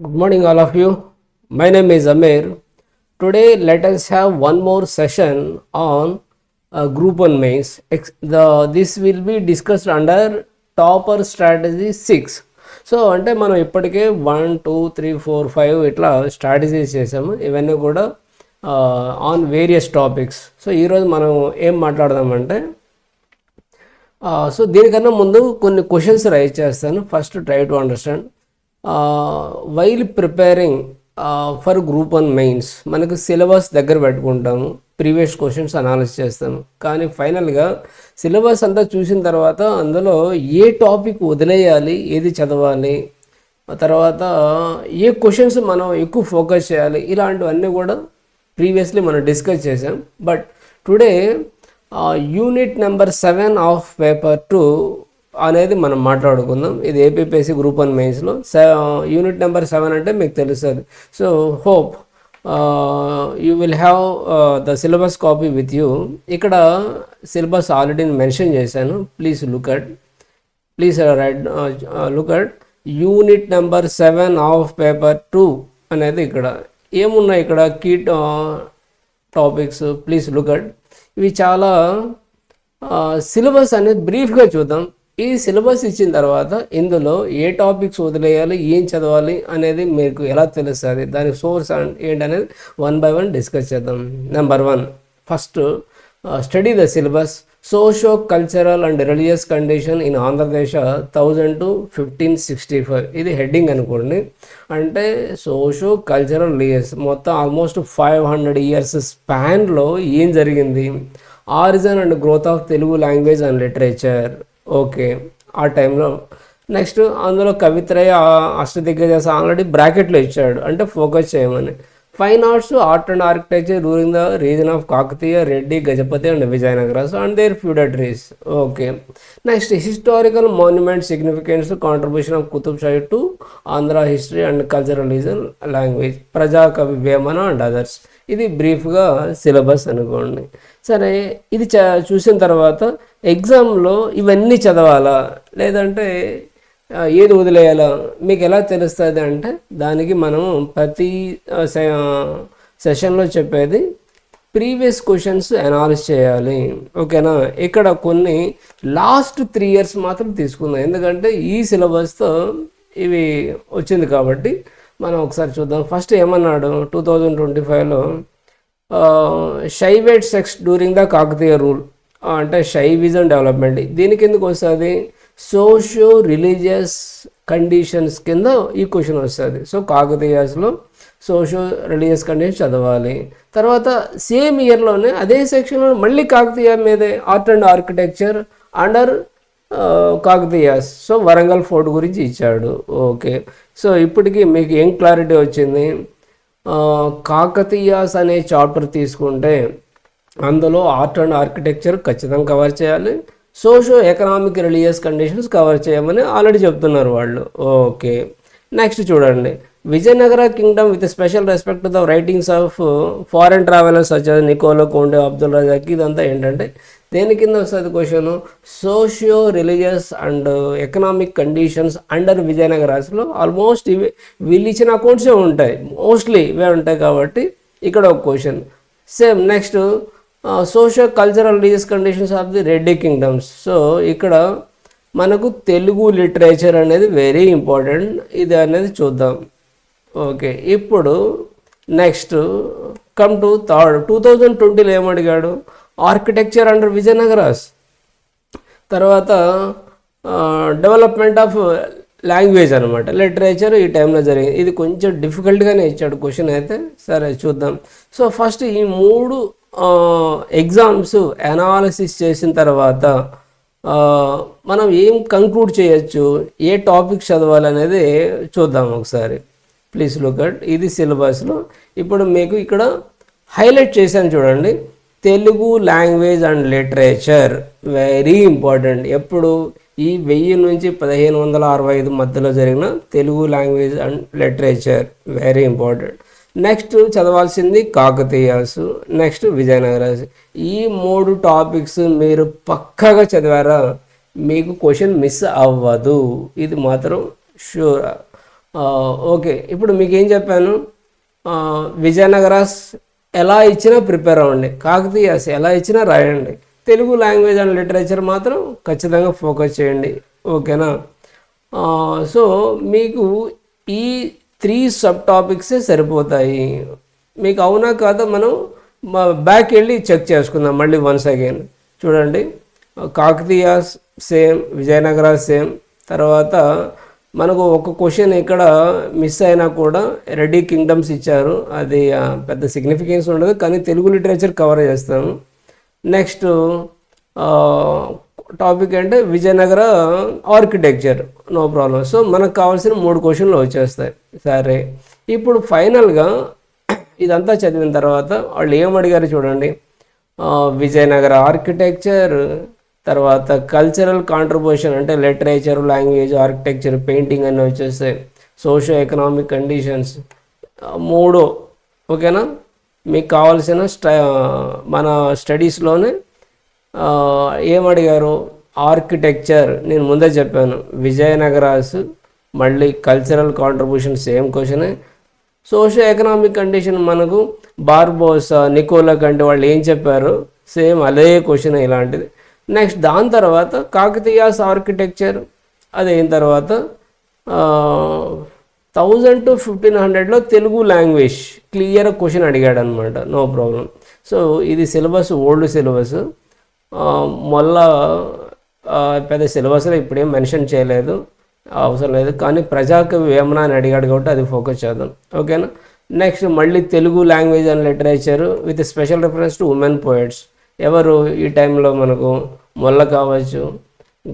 Good morning, all of you. My name is Amir. Today, let us have one more session on Group 1 mains. This will be discussed under Topper Strategy 6. So అంటే మనం ఇప్పటికే 1 2 3 4 5 ఇట్లా strategies చేసాము. ఇవన్నీ కూడా on various topics. So ఈరోజు మనం ఏం మాట్లాడదామంటే సో దీనికన్నా ముందు కొన్ని క్వశ్చన్స్ రైజ్ చేస్తాను. First try to understand. While preparing for group 1 mains మనకు సిలబస్ దగ్గర పెట్టుకుంటాము, ప్రీవియస్ క్వశ్చన్స్ అనాలిసిస్ చేస్తాము. కానీ ఫైనల్గా సిలబస్ అంతా చూసిన తర్వాత అందులో ఏ టాపిక్ వదిలేయాలి, ఏది చదవాలి, తర్వాత ఏ క్వశ్చన్స్ మనం ఎక్కువ ఫోకస్ చేయాలి, ఇలాంటివన్నీ కూడా ప్రీవియస్లీ మనం డిస్కస్ చేసాం. But today unit number 7 of paper 2 అనేది మనం మాట్లాడుకుందాం. ఇది ఏపీపీఎస్సీ గ్రూప్ 1 మెయిన్స్లో యూనిట్ నెంబర్ 7 అంటే మీకు తెలుస్తుంది. So hope you will have the syllabus copy with you. ఇక్కడ సిలబస్ ఆల్రెడీ మెన్షన్ చేశాను. Please look at unit number 7 of paper 2 అనేది ఇక్కడ ఏమున్నాయి, ఇక్కడ key topics. Please look at. ఇవి చాలా సిలబస్ అనేది బ్రీఫ్గా చూద్దాం. ఈ సిలబస్ ఇచ్చిన తర్వాత ఇందులో ఏ టాపిక్స్ వదిలేయాలి, ఏం చదవాలి అనేది మీకు ఎలా తెలుస్తుంది, దానికి సోర్స్ ఏంటనేది 1 by 1 డిస్కస్ చేద్దాం. Number 1, first study the syllabus. Socio cultural and religious condition in Andhra Pradesh 1000 to 1565. ఇది హెడ్డింగ్ అనుకోండి. అంటే సోషో కల్చరల్ రిలీజియస్ మొత్తం ఆల్మోస్ట్ 500 years స్పాన్లో ఏం జరిగింది, origin and growth of Telugu language and literature. Okay, ఆ టైంలో. నెక్స్ట్ అందులో కవిత్రయ అష్టదిగ్గజ ఆల్రెడీ బ్రాకెట్లో ఇచ్చాడు, అంటే ఫోకస్ చేయమని. Fine arts, art and architecture during the reign of Kakatiya, Reddi, Gajapati and Vijayanagaras and their feudatories. Okay. Next historical monument significance, contribution of Qutb Shahi to Andhra history and culturalism language, ప్రజాకవి Vemana and others. ఇది బ్రీఫ్గా సిలబస్ అనుకోండి. సరే, ఇది చూసిన తర్వాత ఎగ్జామ్లో ఇవన్నీ చదవాలా లేదంటే ఏది వదిలేయాలా మీకు ఎలా తెలుస్తుంది అంటే, దానికి మనం ప్రతి సెషన్లో చెప్పేది ప్రీవియస్ క్వశ్చన్స్ అనాలిసిస్ చేయాలి. ఓకేనా. ఇక్కడ కొన్ని లాస్ట్ 3 years మాత్రం తీసుకుందాం, ఎందుకంటే ఈ సిలబస్తో ఇవి వచ్చింది కాబట్టి మనం ఒకసారి చూద్దాం. ఫస్ట్ ఏమన్నాడు, 2025లో Shaivite sects during the Kakatiya rule, అంటే షైవిజం డెవలప్మెంట్. దీనికి ఎందుకు వస్తుంది, సోషియో రిలీజియస్ కండిషన్స్ కింద ఈ క్వశ్చన్ వస్తుంది. సో కాకతీయాస్లో సోషియో రిలీజియస్ కండిషన్స్ చదవాలి. తర్వాత సేమ్ ఇయర్లోనే అదే సెక్షన్లో మళ్ళీ కాకతీయ మీదే art and architecture under Kakatiyas. So Warangal fort గురించి ఇచ్చాడు. ఓకే. సో ఇప్పటికీ మీకు ఏం క్లారిటీ వచ్చింది, కాకతీయాస్ అనే చాప్టర్ తీసుకుంటే అందులో ఆర్ట్ అండ్ ఆర్కిటెక్చర్ ఖచ్చితంగా కవర్ చేయాలి, socio economic religious conditions cover చేయమని ఆల్రెడీ చెప్తున్నారు వాళ్ళు. ఓకే. నెక్స్ట్ చూడండి, Vijayanagara kingdom with special respect to the writings of foreign travellers such as Niccolo Conti, Abdul Razzaq. ఇదంతా ఏంటంటే దేని కింద వస్తుంది question, socio religious and economic conditions under విజయనగరాస్లో. ఆల్మోస్ట్ ఇవి వీళ్ళు ఇచ్చిన అకౌంట్సే ఉంటాయి, మోస్ట్లీ ఇవే ఉంటాయి కాబట్టి ఇక్కడ ఒక question. Same next socio cultural religious conditions of the Reddi kingdoms. So ఇక్కడ మనకు తెలుగు లిటరేచర్ అనేది వెరీ ఇంపార్టెంట్, ఇది అనేది చూద్దాం. ఓకే. ఇప్పుడు నెక్స్ట్ కమ్ టు థర్డ్, 2020లో ఏమడిగాడు, ఆర్కిటెక్చర్ అండర్ విజయనగరాస్. తర్వాత డెవలప్మెంట్ ఆఫ్ లాంగ్వేజ్ అనమాట, లిటరేచర్ ఈ టైంలో జరిగింది. ఇది కొంచెం డిఫికల్ట్గానే ఇచ్చాడు క్వశ్చన్ అయితే. సరే చూద్దాం. సో ఫస్ట్ ఈ 3 ఎగ్జామ్స్ అనాలిసిస్ చేసిన తర్వాత మనం ఏం కంక్లూడ్ చేయొచ్చు, ఏ టాపిక్ చదవాలి అనేది చూద్దాం ఒకసారి. Please look at. ఇది సిలబస్లో ఇప్పుడు మీకు ఇక్కడ హైలైట్ చేశాను చూడండి, Telugu language and literature very important. ఎప్పుడు ఈ 1000 నుంచి 1565 మధ్యలో జరిగిన Telugu language and literature very important. Next చదవాల్సింది కాకతీయాస్, నెక్స్ట్ విజయనగరాస్. ఈ 3 టాపిక్స్ మీరు పక్కాగా చదివారా మీకు క్వశ్చన్ మిస్ అవ్వదు, ఇది మాత్రం షూర్. ఓకే, ఇప్పుడు మీకు ఏం చెప్పాను, విజయనగరాస్ ఎలా ఇచ్చినా ప్రిపేర్ అవ్వండి, కాకతీయాస్ ఎలా ఇచ్చినా రాయండి, తెలుగు లాంగ్వేజ్ అండ్ లిటరేచర్ మాత్రం ఖచ్చితంగా ఫోకస్ చేయండి. ఓకేనా? సో మీకు ఈ 3 సబ్ టాపిక్సే సరిపోతాయి. మీకు అవునా కాదా మనం బ్యాక్ వెళ్ళి చెక్ చేసుకుందాం మళ్ళీ వన్స్ అగైన్. చూడండి, కాకతీయాస్ సేమ్, విజయనగర సేమ్. తర్వాత మనకు ఒక క్వశ్చన్ ఇక్కడ మిస్ అయినా కూడా రెడీ కింగ్డమ్స్ ఇచ్చారు, అది పెద్ద సిగ్నిఫికెన్స్ ఉండదు, కానీ తెలుగు లిటరేచర్ కవర్ చేస్తాము. నెక్స్ట్ టాపిక్ అంటే Vijayanagara architecture, no problem. So మనకు కావాల్సిన 3 క్వశ్చన్లు వచ్చేస్తాయి. సరే, ఇప్పుడు ఫైనల్గా ఇదంతా చదివిన తర్వాత వాళ్ళు ఏమడిగారు చూడండి, విజయనగర ఆర్కిటెక్చర్, తర్వాత కల్చరల్ కాంట్రిబ్యూషన్ అంటే లిటరేచర్, లాంగ్వేజ్, ఆర్కిటెక్చర్, పెయింటింగ్ అన్నీ వచ్చేస్తాయి, సోషో ఎకనామిక్ కండిషన్స్ 3. ఓకేనా? మీకు కావాల్సిన మన స్టడీస్లోనే ఏమడిగారు, ఆర్కిటెక్చర్ నేను ముందే చెప్పాను, విజయనగరాస్, మళ్ళీ కల్చరల్ కాంట్రిబ్యూషన్ సేమ్ క్వశ్చనే, సోషో ఎకనామిక్ కండిషన్ మనకు బార్బోసా, నికోలా కంటే వాళ్ళు ఏం చెప్పారు సేమ్ అదే క్వశ్చన్ ఇలాంటిది. నెక్స్ట్ దాని తర్వాత కాకతీయాస్ ఆర్కిటెక్చర్, అదైన తర్వాత 1000 to 1500లో తెలుగు లాంగ్వేజ్ క్లియర్ క్వశ్చన్ అడిగాడు అనమాట, నో ప్రాబ్లం. సో ఇది సిలబస్, ఓల్డ్ సిలబస్, మళ్ళా పెద్ద సిలబస్లో ఇప్పుడేం మెన్షన్ చేయలేదు, అవసరం లేదు, కానీ ప్రజాకవి వేమన అని అడిగాడు కాబట్టి అది ఫోకస్ చేద్దాం. ఓకేనా? నెక్స్ట్ మళ్ళీ Telugu language and literature with special reference to women poets. ఎవరు ఈ టైంలో మనకు మొల్ల కావచ్చు,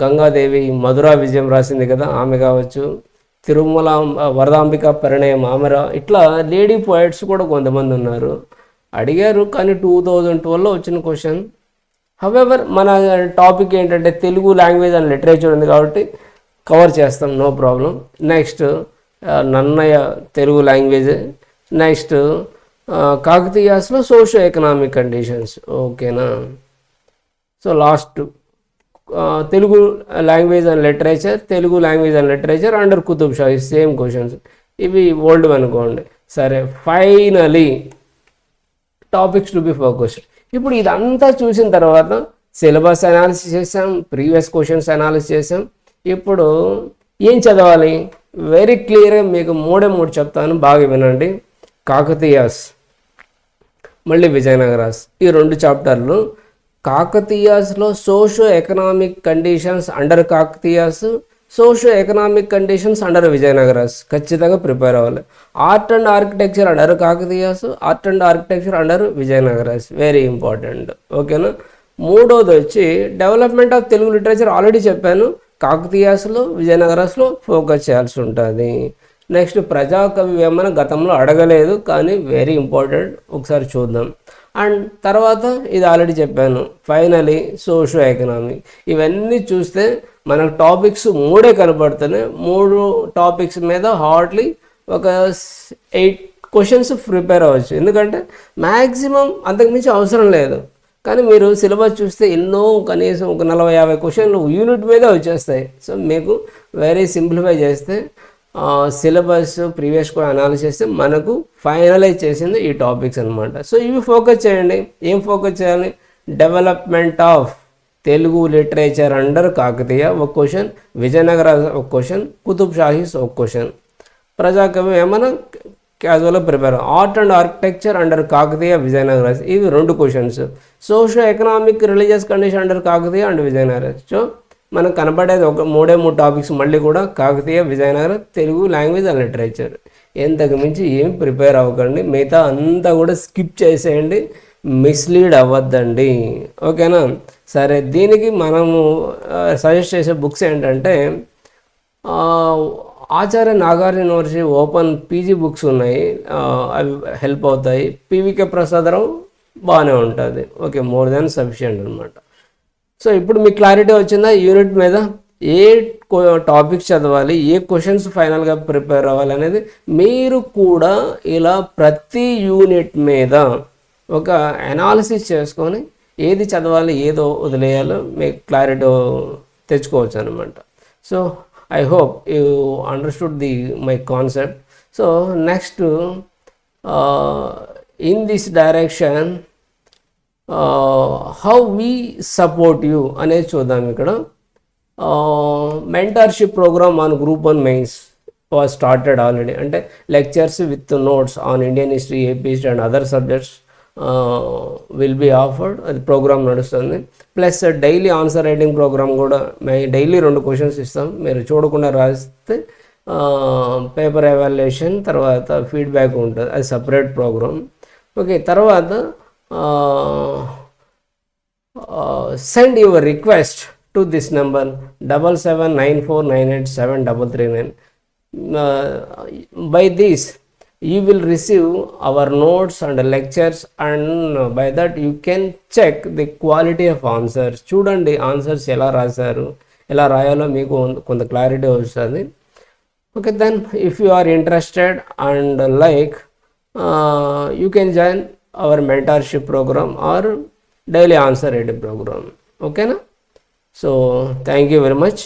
గంగాదేవి మధురా విజయం రాసింది కదా ఆమె కావచ్చు, తిరుమల వరదాంబిక పరిణయం ఆమె, ఇట్లా లేడీ పోయిట్స్ కూడా కొంతమంది ఉన్నారు, అడిగారు. కానీ 2012లో వచ్చిన క్వశ్చన్. హవెవర్ మన టాపిక్ ఏంటంటే తెలుగు లాంగ్వేజ్ అండ్ లిటరేచర్ ఉంది కాబట్టి కవర్ చేస్తాం, no problem. Next Nannaya Telugu language, next కాకతీయాస్లో సోషో ఎకనామిక్ కండిషన్స్. ఓకేనా? So last Telugu language and literature, Telugu language and literature under Qutb Shahi same questions, ఇవి ఓల్డ్ అనుకోండి. సరే, finally topics to be focused. ఇప్పుడు ఇదంతా చూసిన తర్వాత సిలబస్ అనాలిసిస్ చేసాం, ప్రీవియస్ క్వశ్చన్స్ అనాలిసిస్ చేసాం. ఇప్పుడు ఏం చదవాలి, వెరీ క్లియర్గా మీకు 3 చెప్తాను, బాగా వినండి. కాకతీయాస్, మళ్ళీ విజయనగరాస్, ఈ 2 చాప్టర్లు. కాకతీయాస్లో socio economic conditions under Kakatiyas, socio economic conditions under Vijayanagaras ఖచ్చితంగా ప్రిపేర్ అవ్వాలి. Art and architecture under Kakatiyas, art and architecture under Vijayanagaras, very important. ఓకేనా? 3వది వచ్చి development of Telugu literature, already చెప్పాను, కాకతీయాస్లో విజయనగరాస్లో ఫోకస్ చేయాల్సి ఉంటుంది. నెక్స్ట్ ప్రజాకవి వేమన గతంలో అడగలేదు కానీ వెరీ ఇంపార్టెంట్, ఒకసారి చూద్దాం. అండ్ తర్వాత ఇది ఆల్రెడీ చెప్పాను, ఫైనలీ సోషో ఎకనామిక్. ఇవన్నీ చూస్తే మనకు టాపిక్స్ 3 కనబడుతున్నాయి. 3 టాపిక్స్ మీద హార్డ్లీ ఒక 8 క్వశ్చన్స్ ప్రిపేర్ అవ్వచ్చు, ఎందుకంటే మ్యాక్సిమం అంతకుమించి అవసరం లేదు. కానీ మీరు సిలబస్ చూస్తే ఎన్నో, కనీసం ఒక 40-50 క్వశ్చన్లు యూనిట్ మీద వచ్చేస్తాయి. సో మీకు వెరీ సింప్లిఫై చేస్తే సిలబస్ ప్రీవియస్ కూడా అనాలిసిస్ చేస్తే మనకు ఫైనలైజ్ చేసింది ఈ టాపిక్స్ అనమాట. సో ఇవి ఫోకస్ చేయండి. ఏం ఫోకస్ చేయాలి, development of Telugu literature under Kakatiya ఒక క్వశ్చన్, విజయనగర ఒక క్వశ్చన్, కుతుబ్ షాహీస్ ఒక క్వశ్చన్, ప్రజాకవి ఏమన్నా క్యాజువల్గా prepare, art and architecture under Kakatiya Vijayanagara, ఇవి 2 questions, socio economic religious condition under Kakatiya and Vijayanagara. So మనకు కనబడేది ఒక 3 టాపిక్స్, మళ్ళీ కూడా Kakatiya, Vijayanagara, Telugu language and literature. ఎంతకు మించి ఏం ప్రిపేర్ అవ్వకండి, మిగతా అంతా కూడా స్కిప్ చేసేయండి, మిస్లీడ్ అవ్వద్దండి. ఓకేనా? సరే, దీనికి మనము సజెస్ట్ చేసే బుక్స్ ఏంటంటే Acharya Nagarjuna university open PG books ఉన్నాయి, అవి హెల్ప్ అవుతాయి. పివికే ప్రసాదరావు బాగానే ఉంటుంది, ఓకే, మోర్ దాన్ సఫిషియంట్ అనమాట. సో ఇప్పుడు మీకు క్లారిటీ వచ్చిందా యూనిట్ మీద, ఏ టాపిక్స్ చదవాలి, ఏ క్వశ్చన్స్ ఫైనల్గా ప్రిపేర్ అవ్వాలి అనేది. మీరు కూడా ఇలా ప్రతి యూనిట్ మీద ఒక అనాలిసిస్ చేసుకొని ఏది చదవాలి ఏదో వదిలేయాలో మీకు క్లారిటీ తెచ్చుకోవచ్చు అనమాట. So I hope you understood my concept. So next, in this direction, how we support you అనేది చూద్దాం ఇక్కడ. Mentorship program on Group 1 Mains was started already. అంటే lectures with notes on Indian history, AP history and other subjects will be offered. అది program నడుస్తుంది. Plus daily answer writing program కూడా daily 2 questions ఇస్తాం. మీరు చూడకుండా రాస్తే పేపర్ ఎవాల్యుయేషన్ తర్వాత feedback ఉంటుంది. అది సపరేట్ ప్రోగ్రామ్. ఓకే, తర్వాత send your request to this number 7794987339. By this you will receive our notes and lectures, and by that you can check the quality of answers. చూడండి answers ఎలా రాశారు, ఎలా రాయాలో మీకు కొంత క్లారిటీ వస్తుంది. Okay, then if you are interested and like you can join our mentorship program or daily answer reading program. Okay na? So thank you very much.